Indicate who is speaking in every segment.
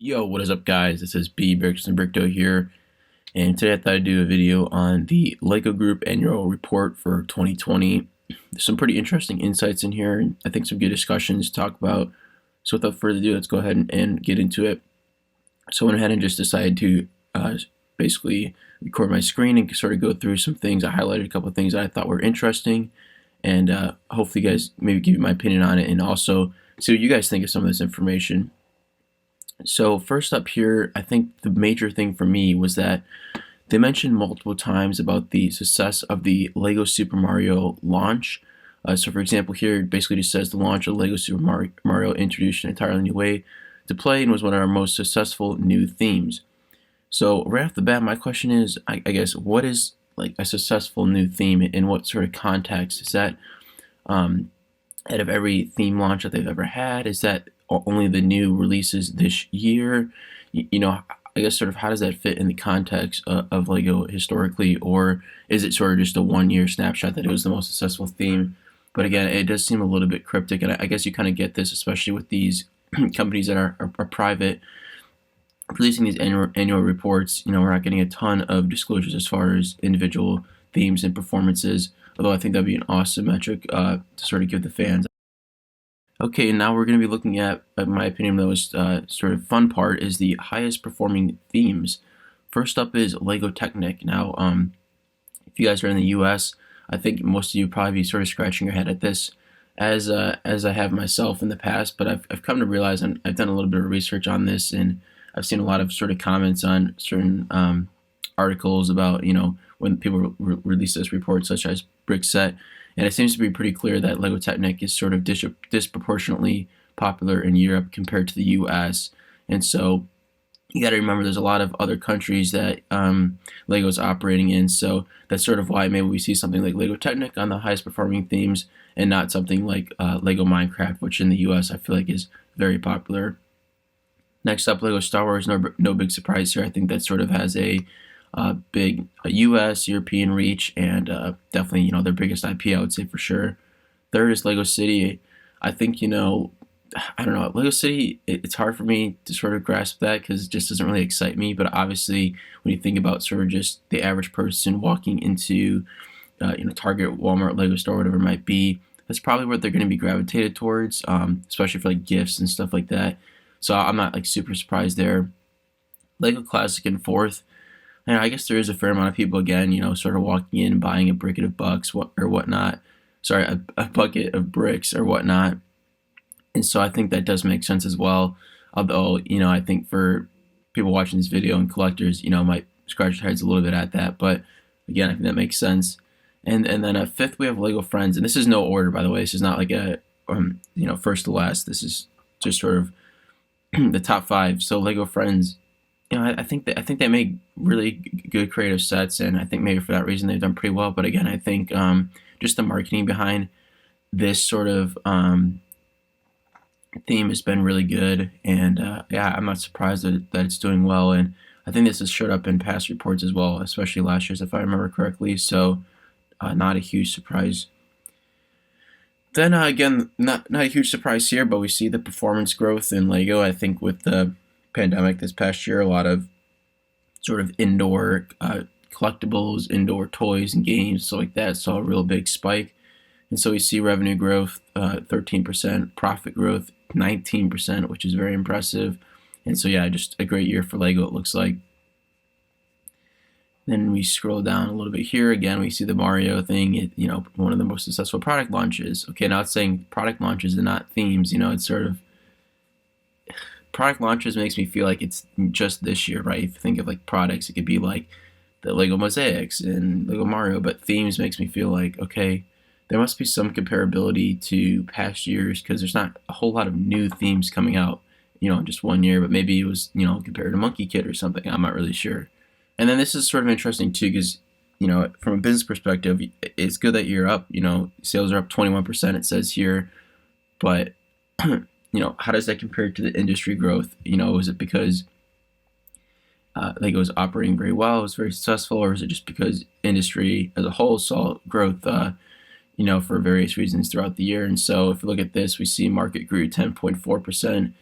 Speaker 1: Yo, what is up, guys? This is B Bricks and Brickdo here, and today I thought I'd do a video on the Lego Group annual report for 2020. There's some pretty interesting insights in here, and I think some good discussions to talk about. So without further ado, let's go ahead and get into it. So I went ahead and just decided to basically record my screen and sort of go through some things. I highlighted a couple of things that I thought were interesting, and hopefully you guys maybe give you my opinion on it, and also see what you guys think of some of this information. So first up here, I think the major thing for me was that they mentioned multiple times about the success of the Lego Super Mario launch. So for example here, it basically just says the launch of Lego Super Mario introduced an entirely new way to play and was one of our most successful new themes. So right off the bat, my question is, I guess, what is like a successful new theme, in what sort of context? Is that out of every theme launch that they've ever had? Is that only the new releases this year? I guess sort of how does that fit in the context of Lego historically, or is it sort of just a one-year snapshot that it was the most successful theme? But again, it does seem a little bit cryptic, and I guess you kind of get this, especially with these companies that are private, releasing these annual reports. We're not getting a ton of disclosures as far as individual themes and performances, although I think that'd be an awesome metric to sort of give the fans. Okay, now we're going to be looking at, in my opinion, the most sort of fun part is the highest performing themes. First up is Lego Technic. Now, if you guys are in the U.S., I think most of you probably be sort of scratching your head at this, as I have myself in the past. But I've come to realize, and I've done a little bit of research on this, and I've seen a lot of sort of comments on certain articles about when people release this report, such as Brickset. And it seems to be pretty clear that Lego Technic is sort of disproportionately popular in Europe compared to the US. And so you got to remember there's a lot of other countries that Lego is operating in. So that's sort of why maybe we see something like Lego Technic on the highest performing themes and not something like Lego Minecraft, which in the US I feel like is very popular. Next up, Lego Star Wars. No big surprise here. I think that sort of has a big US, European reach, and definitely, their biggest IP, I would say for sure. Third is Lego City. I think, I don't know, Lego City, it's hard for me to sort of grasp that because it just doesn't really excite me. But obviously, when you think about sort of just the average person walking into, Target, Walmart, Lego store, whatever it might be, that's probably what they're going to be gravitated towards, especially for like gifts and stuff like that. So I'm not like super surprised there. Lego Classic in fourth. And I guess there is a fair amount of people, again, sort of walking in and buying a bucket of bucks or whatnot. Sorry, a bucket of bricks or whatnot. And so I think that does make sense as well. Although, I think for people watching this video and collectors, might scratch their heads a little bit at that. But again, I think that makes sense. And then fifth, we have Lego Friends. And this is no order, by the way. This is not like a, first to last. This is just sort of the top five. So Lego Friends, I think they make really good creative sets, and I think maybe for that reason they've done pretty well. But again, I think just the marketing behind this sort of theme has been really good, and yeah, I'm not surprised that it's doing well. And I think this has showed up in past reports as well, especially last year's, if I remember correctly. So not a huge surprise. Then again, not a huge surprise here, but we see the performance growth in Lego. I think with the pandemic this past year, a lot of sort of indoor collectibles, indoor toys and games, so like that, saw a real big spike. And so we see revenue growth 13%, profit growth 19%, which is very impressive. And so yeah, just a great year for Lego, it looks like. Then we scroll down a little bit here. Again, we see the Mario thing, one of the most successful product launches. Okay, now it's saying product launches and not themes. It's sort of product launches makes me feel like it's just this year, right? If you think of like products, it could be like the Lego Mosaics and Lego Mario, but themes makes me feel like, okay, there must be some comparability to past years because there's not a whole lot of new themes coming out, in just one year, but maybe it was, compared to Monkey Kid or something. I'm not really sure. And then this is sort of interesting too because, from a business perspective, it's good that you're up, sales are up 21%, it says here, but how does that compare to the industry growth? Is it because Lego is operating very well, it was very successful, or is it just because industry as a whole saw growth, for various reasons throughout the year? And so if we look at this, we see market grew 10.4%,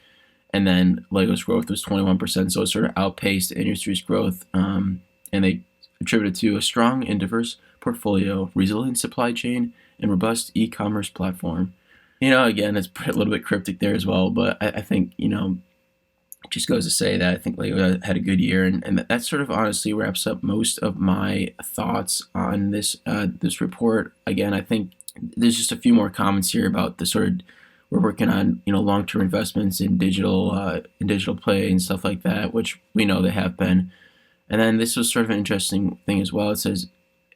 Speaker 1: and then Lego's growth was 21%, so it sort of outpaced the industry's growth. And they attributed to a strong and diverse portfolio, resilient supply chain, and robust e-commerce platform. Again, it's a little bit cryptic there as well, but I think, it just goes to say that I think Lego had a good year, and that sort of honestly wraps up most of my thoughts on this report. Again, I think there's just a few more comments here about the sort of, we're working on long-term investments in digital play and stuff like that, which we know they have been. And then this was sort of an interesting thing as well. It says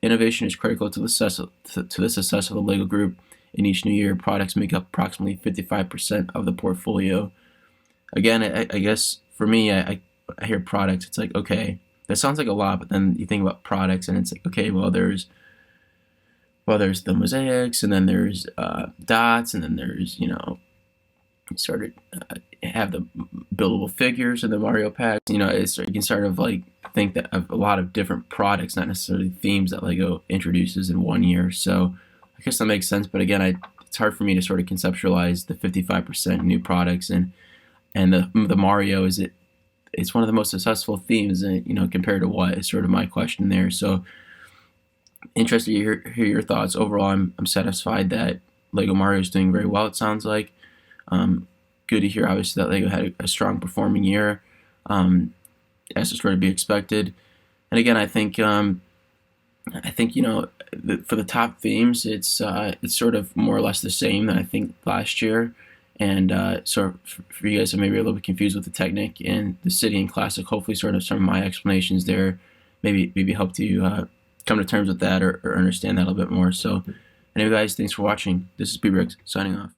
Speaker 1: innovation is critical to the success of the Lego Group. In each new year, products make up approximately 55% of the portfolio. Again, I guess for me, I hear products. It's like, okay, that sounds like a lot, but then you think about products, and it's like, okay, well, there's the mosaics, and then there's dots, and then there's sort of have the buildable figures and the Mario packs. You can sort of like think that of a lot of different products, not necessarily themes that Lego introduces in one year. So I guess that makes sense. But again, it's hard for me to sort of conceptualize the 55% new products and the Mario. It's one of the most successful themes, compared to what is sort of my question there. So interested to hear your thoughts. Overall, I'm satisfied that Lego Mario is doing very well, it sounds like. Good to hear, obviously, that Lego had a strong performing year, as is sort of be expected. And again, I think for the top themes, it's sort of more or less the same that I think last year. And so for you guys that may be a little bit confused with the Technic and the City and Classic, hopefully sort of some of my explanations there maybe help you come to terms with that or understand that a little bit more. So anyway, guys, thanks for watching. This is B-Bricks signing off.